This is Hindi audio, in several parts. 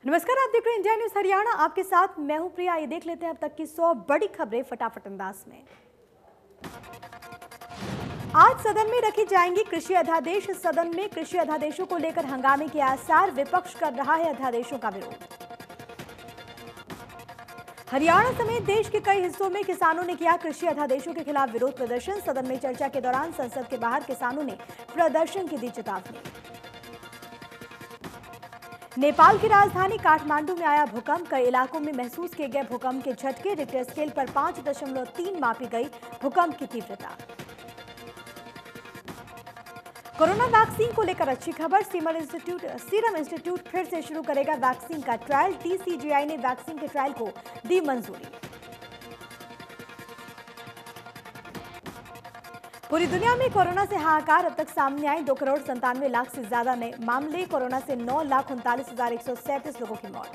नमस्कार, आप देख रहे हैं इंडिया न्यूज हरियाणा। आपके साथ मैं हूं प्रिया। ये देख लेते हैं अब तक की 100 बड़ी खबरें फटाफट अंदाज में। आज सदन में रखी जाएंगी कृषि अध्यादेश। सदन में कृषि अध्यादेशों को लेकर हंगामे के आसार। विपक्ष कर रहा है अध्यादेशों का विरोध। हरियाणा समेत देश के कई हिस्सों में किसानों ने किया कृषि अध्यादेशों के खिलाफ विरोध प्रदर्शन। सदन में चर्चा के दौरान संसद के बाहर किसानों ने प्रदर्शन की दी चेतावनी। नेपाल की राजधानी काठमांडू में आया भूकंप। कई इलाकों में महसूस किए गए भूकंप के झटके। रिक्टर स्केल पर 5.3 मापी गई भूकंप की तीव्रता। कोरोना वैक्सीन को लेकर अच्छी खबर। सीरम इंस्टीट्यूट फिर से शुरू करेगा वैक्सीन का ट्रायल। TCGI ने वैक्सीन के ट्रायल को दी मंजूरी। पूरी दुनिया में कोरोना से हाहाकार। अब तक सामने आए 2,97,00,000 से ज्यादा नए मामले। कोरोना से 9,39,137 लोगों की मौत।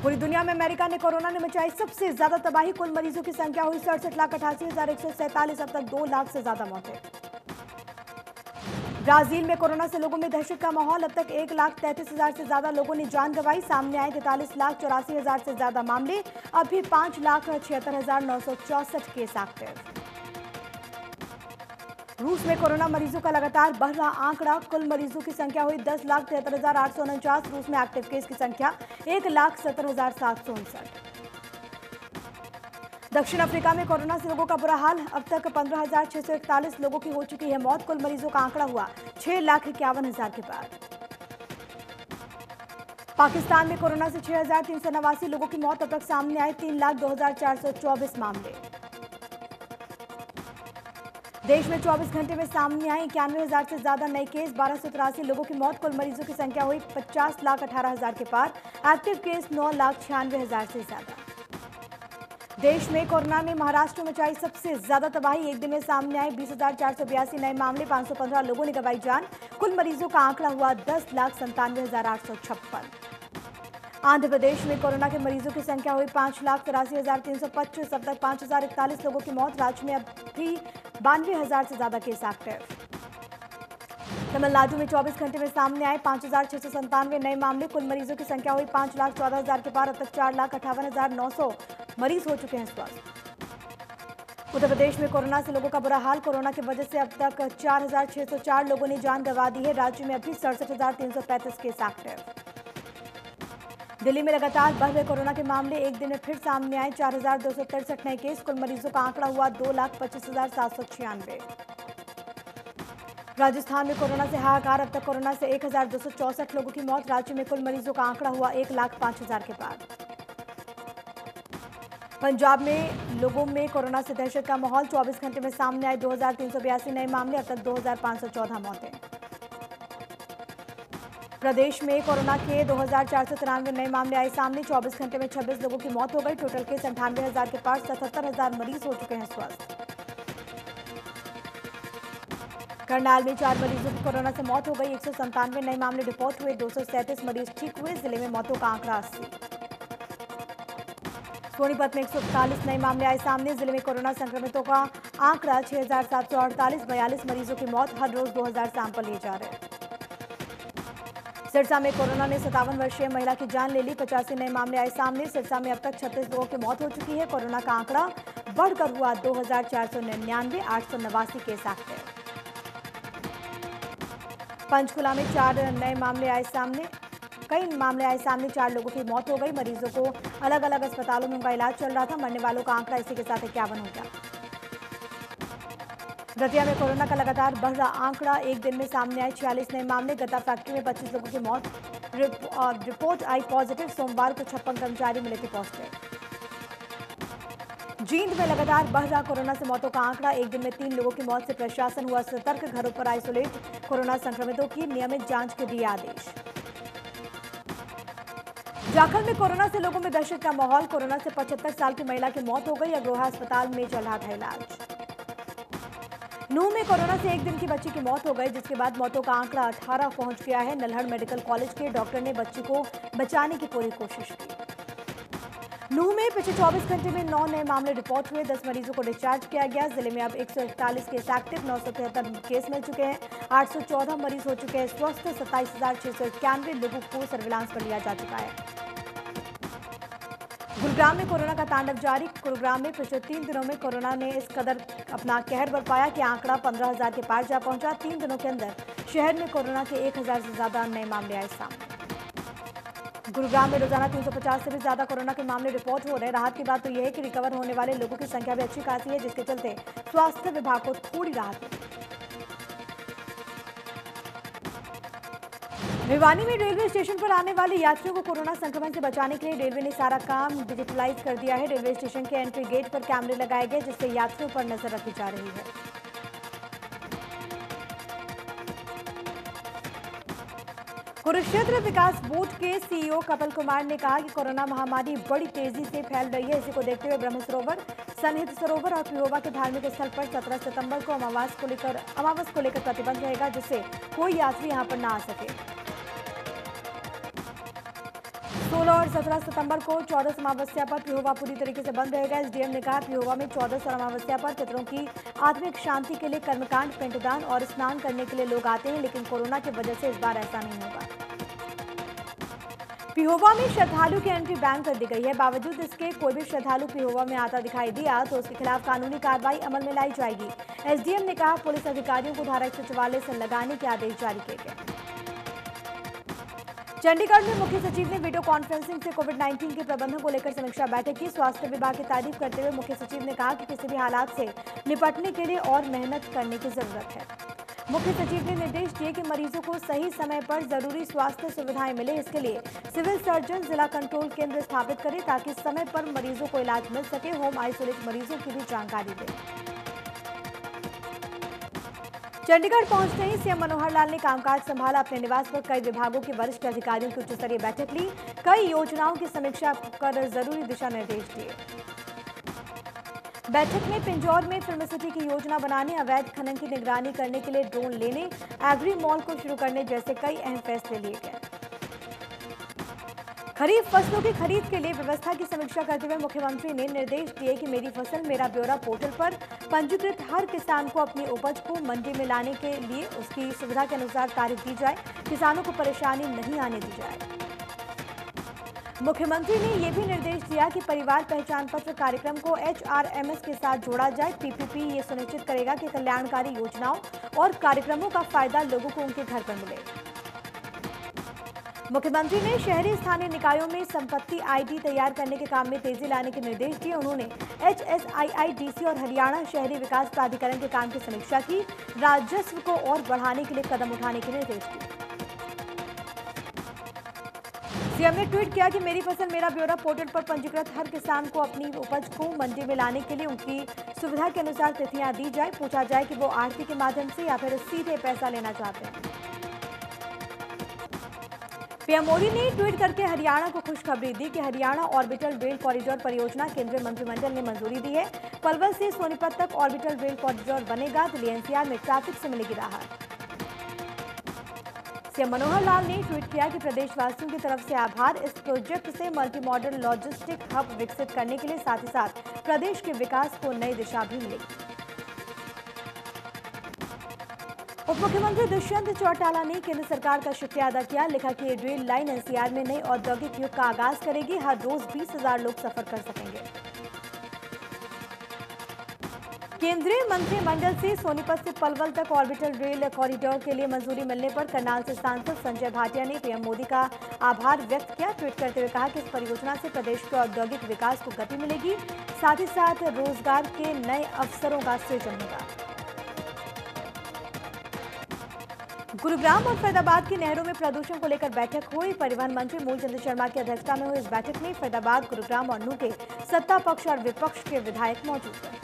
पूरी दुनिया में अमेरिका ने कोरोना ने मचाई सबसे ज्यादा तबाही। कुल मरीजों की संख्या हुई 67,88,147। अब तक 2 लाख से ज्यादा मौतें। ब्राजील में कोरोना से लोगों में दहशत का माहौल। अब तक 1,33,000 से ज्यादा लोगों ने जान गंवाई। सामने आए 43,84,000 से ज्यादा मामले। अभी 5,76,964 केस एक्टिव। रूस में कोरोना मरीजों का लगातार बढ़ रहा आंकड़ा। कुल मरीजों की संख्या हुई 10,73,849। रूस में एक्टिव केस की संख्या 1,70,759। दक्षिण अफ्रीका में कोरोना से लोगों का बुरा हाल। अब तक 15,641 लोगों की हो चुकी है मौत। कुल मरीजों का आंकड़ा हुआ 6,51,000 के पार। पाकिस्तान में कोरोना से 6,389 लोगों की मौत। अब तक सामने आए 3,02,424 मामले। देश में 24 घंटे में सामने आए 91,000 से ज्यादा नए केस। 1,283 लोगों की मौत। कुल मरीजों की संख्या हुई 50,18,000 के पार। एक्टिव केस 9,96,000 से ज्यादा। देश में कोरोना ने महाराष्ट्र में मचाई सबसे ज्यादा तबाही। एक दिन में सामने आए 20,482 नए मामले। 515 लोगों ने गंवाई जान। कुल मरीजों का आंकड़ा हुआ 10,97,856। आंध्र प्रदेश में कोरोना के मरीजों की संख्या हुई 5,83,325। अब तक 5,041 लोगों की मौत। राज्य में अब भी 92,000 से ज्यादा केस एक्टिव। तमिलनाडु में 24 घंटे में सामने आए 5,697 नए मामले। कुल मरीजों की संख्या हुई 5,14,000 के पार। अब तक 4,58,900 मरीज हो चुके हैं स्वस्थ। उत्तर प्रदेश में कोरोना से लोगों का बुरा हाल। कोरोना की वजह से अब तक 4,604 लोगों ने जान गंवा दी है। राज्य में अभी 67,335 केस एक्टिव। दिल्ली में लगातार बढ़ रहे कोरोना के मामले। एक दिन में फिर सामने आए 4,263 नए केस। कुल मरीजों का आंकड़ा हुआ 2,25,796। राजस्थान में कोरोना से हाहाकार। अब तक कोरोना से 1,264 लोगों की मौत। राज्य में कुल मरीजों का आंकड़ा हुआ 1,05,000 के पार। पंजाब में लोगों में कोरोना से दहशत का माहौल। 24 घंटे में सामने आए 2,382 नए मामले। अब तक 2,514 मौतें। प्रदेश में कोरोना के 2,493 नए मामले आए सामने। 24 घंटे में 26 लोगों की मौत हो गई। टोटल केस 98,000 के पार। 77,000 मरीज हो चुके हैं स्वस्थ। करनाल में 4 मरीजों की कोरोना से मौत हो गई। 197 नए मामले रिपोर्ट हुए। 237 मरीज ठीक हुए। जिले में मौतों का आंकड़ा 80। सोनीपत में 141 नए मामले आए सामने। जिले में कोरोना संक्रमितों का आंकड़ा 6,748। 42 मरीजों की मौत। हर रोज 2,000 सैंपल लिए जा रहे हैं। सिरसा में कोरोना ने 57 वर्षीय महिला की जान ले ली। 85 नए मामले आए सामने। सिरसा में अब तक 36 लोगों की मौत हो चुकी है। कोरोना का आंकड़ा बढ़कर हुआ 2,499। 889 केस एक्टिव। पंचकुला में 4 नए मामले आए सामने। कई मामले आए सामने। 4 लोगों की मौत हो गई। मरीजों को अलग अलग अस्पतालों में उनका इलाज चल रहा था। मरने वालों का आंकड़ा इसी के साथ 51 हो गया। दतिया में कोरोना का लगातार बढ़ रहा आंकड़ा। एक दिन में सामने आए 46 नए मामले। गत्ता फैक्ट्री में 25 लोगों की मौत। रिपोर्ट आई पॉजिटिव। सोमवार को 56 कर्मचारी मिले थे पॉजिटिव। जींद में लगातार बढ़ रहा कोरोना से मौतों का आंकड़ा। एक दिन में 3 लोगों की मौत से प्रशासन हुआ सतर्क। घरों पर आइसोलेट। कोरोना संक्रमितों की नियमित जांच के दिए आदेश। झारखंड में कोरोना से लोगों में दहशत का माहौल। कोरोना से 75 साल की महिला की मौत हो गई। अग्रोहा अस्पताल में चल रहा था इलाज। नूंह में कोरोना से एक दिन की बच्ची की मौत हो गई, जिसके बाद मौतों का आंकड़ा 18 पहुंच गया है। नल्हड़ मेडिकल कॉलेज के डॉक्टर ने बच्ची को बचाने की पूरी कोशिश की। लू में पिछले 24 घंटे में 9 नए मामले रिपोर्ट हुए, 10 मरीजों को डिस्चार्ज किया गया। जिले में अब 141 केस एक्टिव, 973 केस मिल चुके हैं, 814 मरीज हो चुके हैं स्वस्थ, 27,691 लोगों को सर्विलांस पर लिया जा चुका है। गुरुग्राम में कोरोना का तांडव जारी। गुरुग्राम में पिछले 3 दिनों में कोरोना ने इस कदर अपना कहर बरपाया कि आंकड़ा 15,000 के पार जा पहुंचा। 3 दिनों के अंदर शहर में कोरोना के 1,000 से ज्यादा नए मामले आए सामने। गुरुग्राम में रोजाना 350 से भी ज्यादा कोरोना के मामले रिपोर्ट हो रहे हैं। राहत की बात तो यह है कि रिकवर होने वाले लोगों की संख्या भी अच्छी खासी है, जिसके चलते स्वास्थ्य विभाग को थोड़ी राहत मिली। भिवानी में रेलवे स्टेशन पर आने वाले यात्रियों को कोरोना संक्रमण से बचाने के लिए रेलवे ने सारा काम डिजिटलाइज कर दिया है। रेलवे स्टेशन के एंट्री गेट पर कैमरे लगाए गए, जिससे यात्रियों पर नजर रखी जा रही है। कुरुक्षेत्र विकास बोर्ड के सीईओ कपिल कुमार ने कहा कि कोरोना महामारी बड़ी तेजी से फैल रही है। इसी को देखते हुए ब्रह्म सरोवर, सन्निहित सरोवर और पिहोवा के धार्मिक स्थल पर 17 सितंबर को अमावस को लेकर प्रतिबंध रहेगा, जिससे कोई यात्री यहां पर न आ सके। 16 और 17 सितंबर को 14 अमावस्या पर पिहोवा पूरी तरीके से बंद रहेगा। एसडीएम ने कहा पिहोवा में 14 और अमावस्या पर पितरों की आत्मिक शांति के लिए कर्मकांड, पिंडदान और स्नान करने के लिए लोग आते हैं, लेकिन कोरोना की वजह से इस बार ऐसा नहीं होगा। पिहोवा में श्रद्धालु की एंट्री बैन कर दी गई है। बावजूद इसके कोई भी श्रद्धालु पिहोवा में आता दिखाई दिया तो उसके खिलाफ कानूनी कार्रवाई अमल में लाई जाएगी। एसडीएम ने कहा पुलिस अधिकारियों को धारा 144 से लगाने के आदेश जारी किए गए। चंडीगढ़ में मुख्य सचिव ने वीडियो कॉन्फ्रेंसिंग से कोविड-19 के प्रबंधन को लेकर समीक्षा बैठक की। स्वास्थ्य विभाग की तारीफ करते हुए मुख्य सचिव ने कहा कि किसी भी हालात से निपटने के लिए और मेहनत करने की जरूरत है। मुख्य सचिव ने निर्देश दिए कि मरीजों को सही समय पर जरूरी स्वास्थ्य सुविधाएं मिले। इसके लिए सिविल सर्जन जिला कंट्रोल केंद्र स्थापित करें ताकि समय पर मरीजों को इलाज मिल सके। होम आइसोलेट मरीजों की भी जानकारी दें। चंडीगढ़ पहुंचते ही सीएम मनोहर लाल ने कामकाज संभाला। अपने निवास पर कई विभागों के वरिष्ठ अधिकारियों की उच्च स्तरीय बैठक ली, कई योजनाओं की समीक्षा कर जरूरी दिशा निर्देश दिए। बैठक में पिंजौर में फिल्म सिटी की योजना बनाने, अवैध खनन की निगरानी करने के लिए ड्रोन लेने, एग्री मॉल को शुरू करने जैसे कई अहम फैसले लिए गए। खरीफ फसलों की खरीद के लिए व्यवस्था की समीक्षा करते हुए मुख्यमंत्री ने निर्देश दिए कि मेरी फसल मेरा ब्यौरा पोर्टल पर पंजीकृत हर किसान को अपनी उपज को मंडी में लाने के लिए उसकी सुविधा के अनुसार तारीख दी जाए, किसानों को परेशानी नहीं आने दी जाए। मुख्यमंत्री ने यह भी निर्देश दिया कि परिवार पहचान पत्र कार्यक्रम को HRMS के साथ जोड़ा जाए। PPP ये सुनिश्चित करेगा कि कल्याणकारी योजनाओं और कार्यक्रमों का फायदा लोगों को उनके घर पर मिले। मुख्यमंत्री ने शहरी स्थानीय निकायों में संपत्ति ID तैयार करने के काम में तेजी लाने के निर्देश दिए। उन्होंने HSIIDC और हरियाणा शहरी विकास प्राधिकरण के काम की समीक्षा की, राजस्व को और बढ़ाने के लिए कदम उठाने के निर्देश दिए। सीएम ने ट्वीट किया कि मेरी फसल मेरा ब्यौरा पोर्टल पर पंजीकृत हर किसान को अपनी उपज को मंडी में लाने के लिए उनकी सुविधा के अनुसार तिथियां दी जाए। पूछा जाए कि वो आढ़ती के माध्यम से या फिर सीधे पैसा लेना चाहते हैं। पीएम मोदी ने ट्वीट करके हरियाणा को खुशखबरी दी कि हरियाणा ऑर्बिटल रेल कॉरिडोर परियोजना केंद्रीय मंत्रिमंडल ने मंजूरी दी है। पलवल से सोनीपत तक ऑर्बिटल रेल कॉरिडोर बनेगा। दिल्ली NCR में ट्रैफिक से मिलेगी राहत। सीएम मनोहर लाल ने ट्वीट किया कि प्रदेशवासियों की तरफ से आभार। इस प्रोजेक्ट से मल्टी मॉडल लॉजिस्टिक हब विकसित करने के लिए साथ ही साथ प्रदेश के विकास को नई दिशा भी मिलेगी। उप मुख्यमंत्री दुष्यंत चौटाला ने केंद्र सरकार का शुक्रिया अदा किया। लिखा कि ये रेल लाइन NCR में नई औद्योगिक युग का आगाज करेगी। हर रोज 20,000 लोग सफर कर सकेंगे। केंद्रीय मंत्रिमंडल से सोनीपत से पलवल तक ऑर्बिटल रेल कॉरिडोर के लिए मंजूरी मिलने पर करनाल से सांसद संजय भाटिया ने पीएम मोदी का आभार व्यक्त किया। ट्वीट करते हुए कहा कि इस परियोजना से प्रदेश के औद्योगिक विकास को गति मिलेगी, साथ ही साथ रोजगार के नए अवसरों का सृजन होगा। गुरुग्राम और फरीदाबाद की नहरों में प्रदूषण को लेकर बैठक हुई। परिवहन मंत्री मूलचंद शर्मा की अध्यक्षता में हुई इस बैठक में फरीदाबाद, गुरुग्राम और नूह के सत्ता पक्ष और विपक्ष के विधायक मौजूद थे।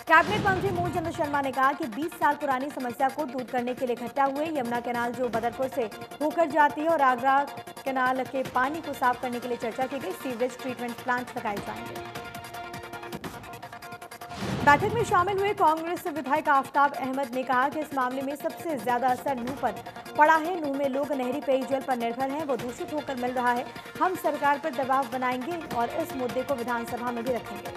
कैबिनेट मंत्री मूलचंद शर्मा ने कहा कि 20 साल पुरानी समस्या को दूर करने के लिए इकट्ठा हुए। यमुना कैनाल जो बदरपुर से होकर जाती है और आगरा कैनाल के पानी को साफ करने के लिए चर्चा की गई। सीवरेज ट्रीटमेंट प्लांट लगाए जाएंगे। बैठक में शामिल हुए कांग्रेस विधायक आफताब अहमद ने कहा कि इस मामले में सबसे ज्यादा असर नूह पर पड़ा है। नूह में लोग नहरी पेयजल पर निर्भर हैं, वो दूषित होकर मिल रहा है। हम सरकार पर दबाव बनाएंगे और इस मुद्दे को विधानसभा में भी रखेंगे।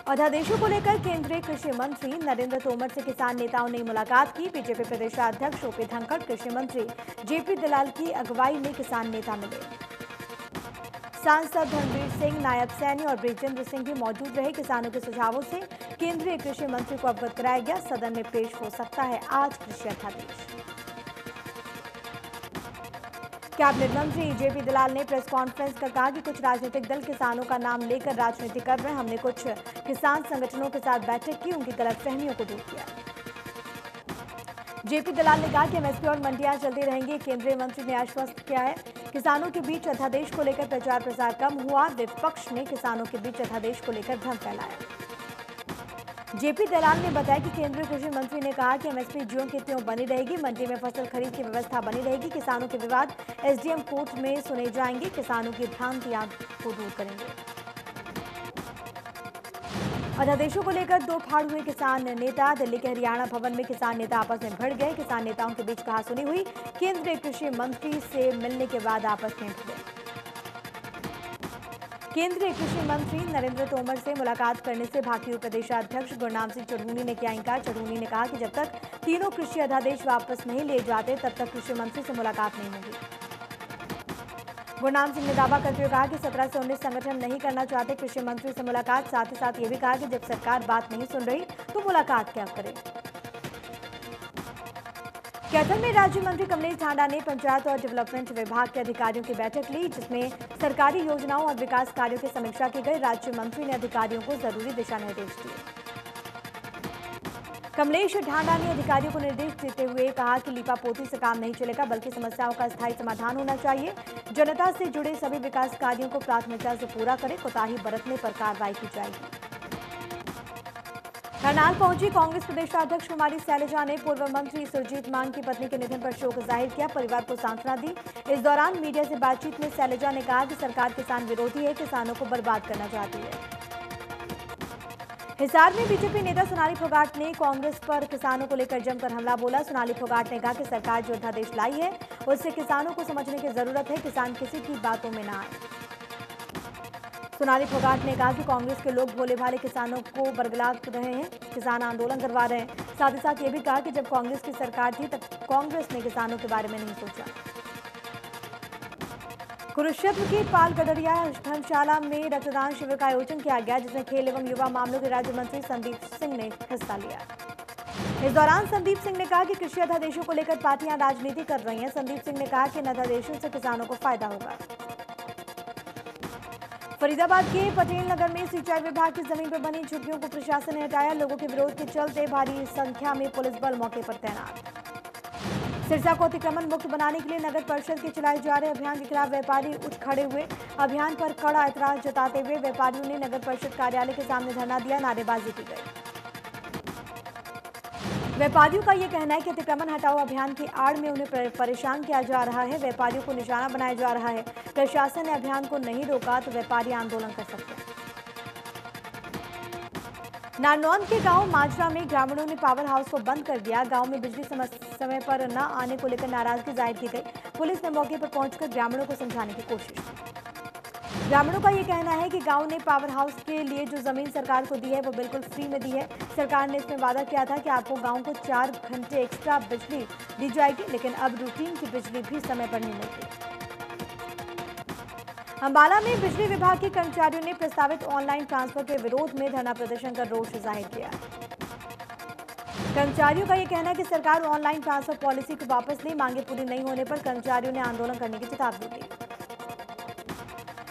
अध्यादेशों को लेकर केंद्रीय कृषि मंत्री नरेंद्र तोमर से किसान नेताओं ने मुलाकात की। बीजेपी प्रदेशाध्यक्ष ओपी धनखड़, कृषि मंत्री जेपी दलाल की अगुवाई में किसान नेता मिले। सांसद धर्मवीर सिंह, नायब सैनी और बृजेंद्र सिंह भी मौजूद रहे। किसानों के सुझावों से केंद्रीय कृषि मंत्री को अवगत कराया गया। सदन में पेश हो सकता है आज कृषि अध्यादेश। कैबिनेट मंत्री जेपी दलाल ने प्रेस कॉन्फ्रेंस कर कहा कि कुछ राजनीतिक दल किसानों का नाम लेकर राजनीति कर रहे हैं। हमने कुछ किसान संगठनों के साथ बैठक की, उनकी गलतफहमियों को दूर किया। जेपी दलाल ने कहा कि एमएसपी और मंडियां चलती रहेंगी। केंद्रीय मंत्री ने आश्वस्त किया है किसानों के बीच अध्यादेश को लेकर प्रचार प्रसार कम हुआ। विपक्ष ने किसानों के बीच अध्यादेश को लेकर भ्रम फैलाया। जेपी दलाल ने बताया कि केंद्रीय कृषि मंत्री ने कहा कि एमएसपी ज्यों की त्यों बनी रहेगी, मंडी में फसल खरीद की व्यवस्था बनी रहेगी। किसानों के विवाद एसडीएम कोर्ट में सुने जाएंगे। किसानों की भ्रांतियां को दूर करेंगे। अध्यादेशों को लेकर दो फाड़ हुए किसान नेता। दिल्ली के हरियाणा भवन में किसान नेता आपस में भिड़ गए। किसान नेताओं के बीच कहासुनी हुई। केंद्रीय कृषि मंत्री से मिलने के बाद आपस में भिड़ गए। केंद्रीय कृषि मंत्री नरेंद्र तोमर से मुलाकात करने से भाजपा प्रदेशाध्यक्ष गुरनाम सिंह चढ़ूनी ने किया इनकार। चढ़ूनी ने कहा कि जब तक तीनों कृषि अध्यादेश वापस नहीं लिए जाते तब तक कृषि मंत्री से मुलाकात नहीं होगी। गुरनाम सिंह ने दावा करते हुए कहा कि 17 से 19 संगठन नहीं करना चाहते कृषि मंत्री से मुलाकात। साथ ही साथ ये भी कहा कि जब सरकार बात नहीं सुन रही तो मुलाकात क्या करे। कैथल में राज्य मंत्री कमलेश ढांडा ने पंचायत और डेवलपमेंट विभाग के अधिकारियों की बैठक ली, जिसमें सरकारी योजनाओं और विकास कार्यों की समीक्षा की गई। राज्य मंत्री ने अधिकारियों को जरूरी दिशा निर्देश दिए। कमलेश ढांडा ने अधिकारियों को निर्देश देते हुए कहा कि लीपापोती से काम नहीं चलेगा, बल्कि समस्याओं का स्थायी समाधान होना चाहिए। जनता से जुड़े सभी विकास कार्यों को प्राथमिकता से पूरा करें। कोताही बरतने पर कार्रवाई की जाएगी। करनाल पहुंची कांग्रेस प्रदेशाध्यक्ष कुमारी शैलजा ने पूर्व मंत्री सुरजीत मान की पत्नी के निधन पर शोक जाहिर किया, परिवार को सांत्वना दी। इस दौरान मीडिया से बातचीत में शैलजा ने कहा कि सरकार किसान विरोधी है, किसानों को बर्बाद करना चाहती है। हिसार में बीजेपी नेता सोनाली फोगाट ने कांग्रेस पर किसानों को लेकर जमकर हमला बोला। सोनाली फोगाट ने कहा कि सरकार जो अध्यादेश लाई है उससे किसानों को समझने की जरूरत है, किसान किसी की बातों में ना आए। सोनाली फोगाट ने कहा कि कांग्रेस के लोग भोले भाले किसानों को बरगला रहे हैं, किसान आंदोलन करवा रहे हैं। साथ ही साथ ये भी कहा कि जब कांग्रेस की सरकार थी तब कांग्रेस ने किसानों के बारे में नहीं सोचा। कुरुक्षेत्र की पाल गडरिया धर्मशाला में रक्तदान शिविर का आयोजन किया गया, जिसमें खेल एवं युवा मामलों के राज्य मंत्री संदीप सिंह ने हिस्सा लिया। इस दौरान संदीप सिंह ने कहा कि कृषि अध्यादेशों को लेकर पार्टियां राजनीति कर रही हैं। संदीप सिंह ने कहा कि इन अध्यादेशों से किसानों को फायदा होगा। फरीदाबाद के पटेल नगर में सिंचाई विभाग की जमीन पर बनी झुग्गियों को प्रशासन ने हटाया। लोगों के विरोध के चलते भारी संख्या में पुलिस बल मौके पर तैनात। सिरसा को अतिक्रमण मुक्त बनाने के लिए नगर परिषद के चलाए जा रहे अभियान के खिलाफ व्यापारी उठ खड़े हुए। अभियान पर कड़ा ऐतराज जताते हुए व्यापारियों ने नगर परिषद कार्यालय के सामने धरना दिया, नारेबाजी की गई। व्यापारियों का यह कहना है कि अतिक्रमण हटाओ अभियान की आड़ में उन्हें परेशान किया जा रहा है, व्यापारियों को निशाना बनाया जा रहा है। प्रशासन ने अभियान को नहीं रोका तो व्यापारी आंदोलन कर सकते हैं। नारनौंद के गांव माजरा में ग्रामीणों ने पावर हाउस को बंद कर दिया। गांव में बिजली समय पर न आने को लेकर नाराजगी जाहिर की गई। पुलिस ने मौके पर पहुंचकर ग्रामीणों को समझाने की कोशिश की। ग्रामीणों का ये कहना है कि गांव ने पावर हाउस के लिए जो जमीन सरकार को दी है वो बिल्कुल फ्री में दी है। सरकार ने इसमें वादा किया था कि आपको गांव को 4 घंटे एक्स्ट्रा बिजली दी जाएगी, लेकिन अब रूटीन की बिजली भी समय पर नहीं मिलती। अंबाला में बिजली विभाग के कर्मचारियों ने प्रस्तावित ऑनलाइन ट्रांसफर के विरोध में धरना प्रदर्शन कर रोष जाहिर किया। कर्मचारियों का यह कहना है कि सरकार ऑनलाइन ट्रांसफर पॉलिसी को वापस ले, मांगे पूरी नहीं होने पर कर्मचारियों ने आंदोलन करने की चेतावनी दी।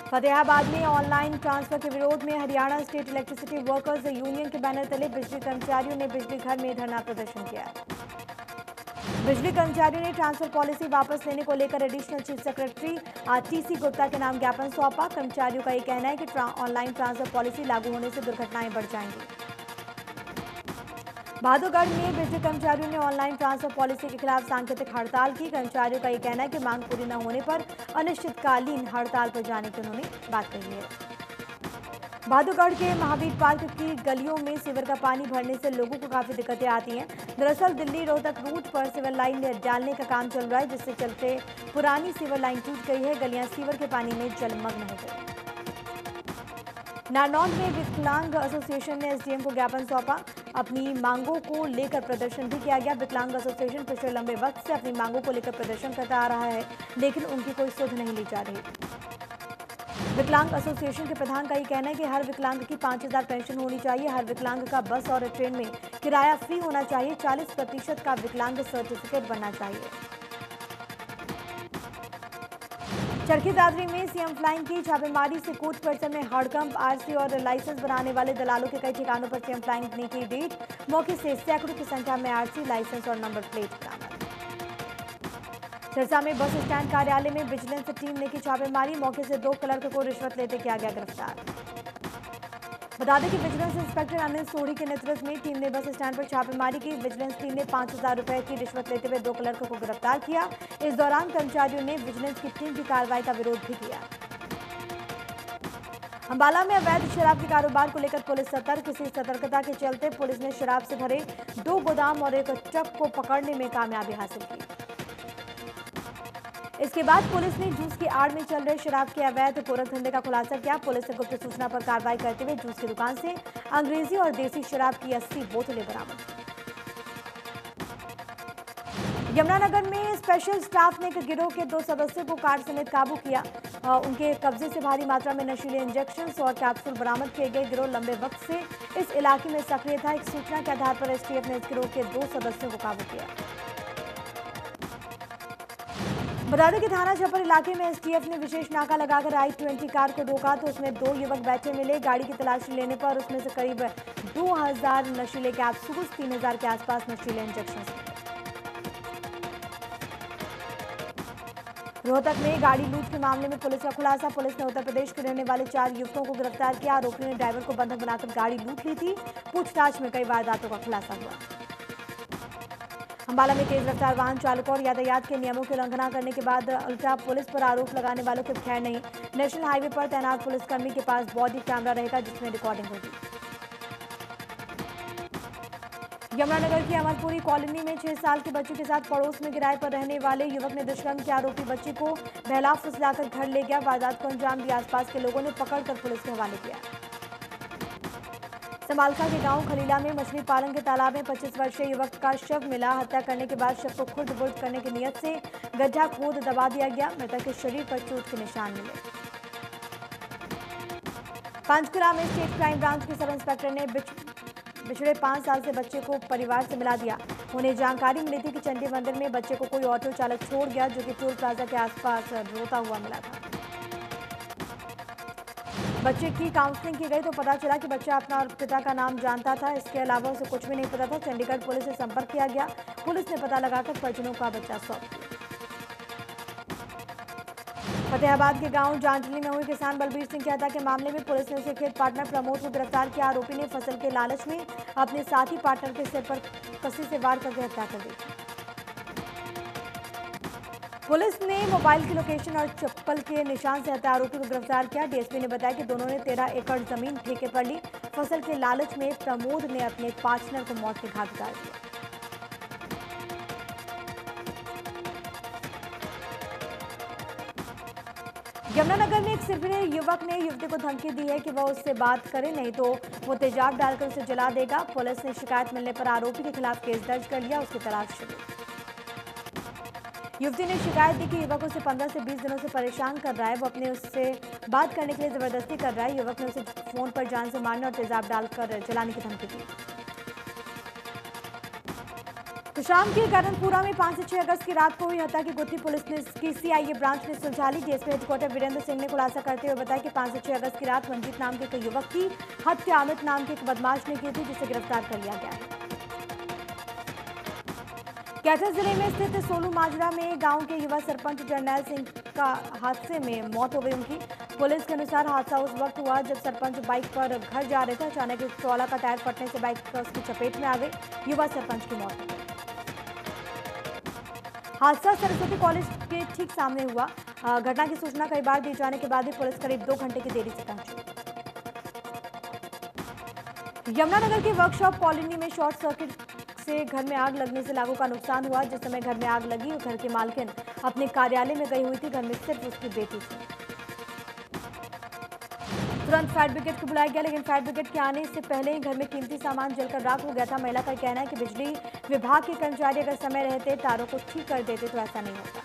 फतेहाबाद में ऑनलाइन ट्रांसफर के विरोध में Haryana state electricity workers union के बैनर तले बिजली कर्मचारियों ने बिजली घर में धरना प्रदर्शन किया। बिजली कर्मचारियों ने ट्रांसफर पॉलिसी वापस लेने को लेकर additional chief secretary TC Gupta के नाम ज्ञापन सौंपा। कर्मचारियों का यह कहना है कि ऑनलाइन ट्रांसफर पॉलिसी लागू होने से दुर्घटनाएं बढ़ जाएंगी। बहादुरगढ़ में बिजली कर्मचारियों ने ऑनलाइन ट्रांसफर पॉलिसी के खिलाफ सांकेतिक हड़ताल की। कर्मचारियों का यह कहना है कि मांग पूरी न होने पर अनिश्चितकालीन हड़ताल पर जाने की उन्होंने बात कही है। बहादुरगढ़ के महावीर पार्क की गलियों में सीवर का पानी भरने से लोगों को काफी दिक्कतें आती हैं। दरअसल दिल्ली रोहतक रूट पर सीवर लाइन डालने का काम चल रहा है, जिससे चलते पुरानी सीवर लाइन टूट गई है। गलियां सीवर के पानी में जलमग्न हो गई। नारनौल में विकलांग एसोसिएशन ने एसडीएम को ज्ञापन सौंपा। अपनी मांगों को लेकर प्रदर्शन भी किया गया। विकलांग एसोसिएशन पिछले लंबे वक्त से अपनी मांगों को लेकर प्रदर्शन करता आ रहा है, लेकिन उनकी कोई सुध नहीं ली जा रही। विकलांग एसोसिएशन के प्रधान का ये कहना है कि हर विकलांग की 5,000 पेंशन होनी चाहिए। हर विकलांग का बस और ट्रेन में किराया फ्री होना चाहिए। 40% का विकलांग सर्टिफिकेट बनना चाहिए। चरखी दादरी में सीएम फ्लाइंग की छापेमारी से कोर्ट परिसर में हड़कंप। आरसी और लाइसेंस बनाने वाले दलालों के कई ठिकानों पर सीएम फ्लाइंग ने की रेड। मौके से सैकड़ों की संख्या में आरसी, लाइसेंस और नंबर प्लेट बरामद। सिरसा में बस स्टैंड कार्यालय में विजिलेंस टीम ने की छापेमारी। मौके से 2 क्लर्क को रिश्वत लेते किया गया गिरफ्तार। बता दें कि विजिलेंस इंस्पेक्टर अनिल सोढ़ी के नेतृत्व में टीम ने बस स्टैंड पर छापेमारी की। विजिलेंस टीम ने 5,000 रुपए की रिश्वत लेते हुए 2 क्लर्क को गिरफ्तार किया। इस दौरान कर्मचारियों ने विजिलेंस की टीम की कार्रवाई का विरोध भी किया। अंबाला में अवैध शराब के कारोबार को लेकर पुलिस सतर्क। इसी सतर्कता के चलते पुलिस ने शराब से भरे 2 गोदाम और एक ट्रक को पकड़ने में कामयाबी हासिल की। इसके बाद पुलिस ने जूस की आड़ में चल रहे शराब के अवैध गोरखधंधे का खुलासा किया। पुलिस ने गुप्त सूचना पर कार्रवाई करते हुए जूस की दुकान से अंग्रेजी और देसी शराब की 80 बोतलें बरामद। यमुनानगर में स्पेशल स्टाफ ने एक गिरोह के 2 सदस्यों को कार समेत काबू किया। उनके कब्जे से भारी मात्रा में नशीले इंजेक्शन और कैप्सूल बरामद किए गए। गिरोह लंबे वक्त से इस इलाके में सक्रिय था। एक सूचना के आधार पर एसटीएफ ने इस गिरोह के 2 सदस्यों को काबू किया। बरौनी के थाना छपर इलाके में एसटीएफ ने विशेष नाका लगाकर i20 कार को रोका तो उसमें 2 युवक बैठे मिले। गाड़ी की तलाशी लेने पर उसमें से करीब 2,000 नशीले कैप्सूल, 3,000 के आसपास नशीले इंजेक्शन। रोहतक में गाड़ी लूट के मामले में पुलिस का खुलासा। पुलिस ने उत्तर प्रदेश के रहने वाले 4 युवकों को गिरफ्तार किया। आरोपियों ने ड्राइवर को बंधक बनाकर गाड़ी लूट ली थी। पूछताछ में कई वारदातों का खुलासा हुआ। अंबाला में तेज रफ्तार वाहन चालकों और यातायात के नियमों की उल्लंघना करने के बाद उल्टा पुलिस पर आरोप लगाने वालों की खैर नहीं। नेशनल हाईवे पर तैनात पुलिसकर्मी के पास बॉडी कैमरा रहेगा, जिसमें रिकॉर्डिंग होगी। यमुनानगर की अमरपुरी कॉलोनी में 6 साल के बच्चे के साथ पड़ोस में किराए पर रहने वाले युवक ने दुष्कर्म के आरोपी बच्ची को बहला फुसलाकर घर ले गया। वारदात को अंजाम दिया। आसपास के लोगों ने पकड़कर पुलिस के हवाले किया। समालखा के गांव खलीला में मछली पालन के तालाब में 25 वर्षीय युवक का शव मिला। हत्या करने के बाद शव को खुर्द-बुर्द करने की नियत से गड्ढा खोद दबा दिया गया। मृतक के शरीर पर चोट के निशान मिले। पंचकुला में स्टेट क्राइम ब्रांच के सब इंस्पेक्टर ने पिछले 5 साल से बच्चे को परिवार से मिला दिया। उन्हें जानकारी मिली थी कि चंडी मंदिर में बच्चे को कोई ऑटो चालक छोड़ गया, जो कि टोल प्लाजा के आसपास रोता हुआ मिला था। बच्चे की काउंसलिंग की गई तो पता चला कि बच्चा अपना और पिता का नाम जानता था। इसके अलावा उसे कुछ भी नहीं पता था। चंडीगढ़ पुलिस से संपर्क किया गया। पुलिस ने पता लगाकर परिजनों का बच्चा सौंप दिया। फतेहाबाद के गांव जांजली में हुई किसान बलबीर सिंह की हत्या के मामले में पुलिस ने उसे खेत पार्टनर प्रमोद को गिरफ्तार किया। आरोपी ने फसल के लालच में अपने साथी पार्टनर के सिर पर कसी से वार करके हत्या कर दी। पुलिस ने मोबाइल की लोकेशन और चप्पल के निशान से हत्या आरोपी को गिरफ्तार किया। डीएसपी ने बताया कि दोनों ने 13 एकड़ जमीन ठेके पर ली। फसल के लालच में प्रमोद ने अपने पार्टनर को मौत के घाट उतार दिया। यमुनानगर में एक सिरफिरे युवक ने युवती को धमकी दी है कि वह उससे बात करे, नहीं तो वो तेजाब डालकर उसे जला देगा। पुलिस ने शिकायत मिलने पर आरोपी के खिलाफ केस दर्ज कर लिया। उसकी तलाश शुरू। युवती ने शिकायत दी कि युवक उसे 15 से 20 दिनों से परेशान कर रहा है। वो अपने उससे बात करने के लिए जबरदस्ती कर रहा है। युवक ने उसे फोन पर जान से मारने और तेजाब डालकर जलाने की धमकी दी। तो शाम के करणपुरा में 5 से 6 अगस्त की रात को हुई हत्या की गुत्थी पुलिस ने की सीआईए ब्रांच ने सुलझा ली। डीएसपी हेडक्वार्टर वीरेंद्र सिंह ने खुलासा करते हुए बताया कि 5 से 6 अगस्त की रात मंजीत नाम के एक युवक की हत्या अमित नाम के एक बदमाश ने की थी, जिसे गिरफ्तार कर लिया गया है। कैथल जिले में स्थित सोलू माजरा में गांव के युवा सरपंच जरनैल सिंह का हादसे में मौत हो गई उनकी। पुलिस के अनुसार हादसा उस वक्त हुआ जब सरपंच बाइक पर घर जा रहे थे। अचानक एक ट्रॉला का टायर फटने से बाइक उसकी चपेट में आ गई। युवा सरपंच की मौत हो गई। हादसा सरस्वती कॉलेज के ठीक सामने हुआ। घटना की सूचना कई बार दिए जाने के बाद भी पुलिस करीब 2 घंटे की देरी से पहुंची। यमुनानगर के वर्कशॉप कॉलोनी में शॉर्ट सर्किट से घर में आग लगने से लाखों का नुकसान हुआ। जिस समय घर में आग लगी, घर की मालकिन अपने कार्यालय में गई हुई थी। घर में सिर्फ उसकी बेटी थी। तुरंत फायर ब्रिगेड को बुलाया गया, लेकिन फायर ब्रिगेड के आने से पहले ही घर में कीमती सामान जलकर राख हो गया था। महिला का कहना है कि बिजली विभाग के कर्मचारी अगर समय रहते तारों को ठीक कर देते तो ऐसा नहीं होता।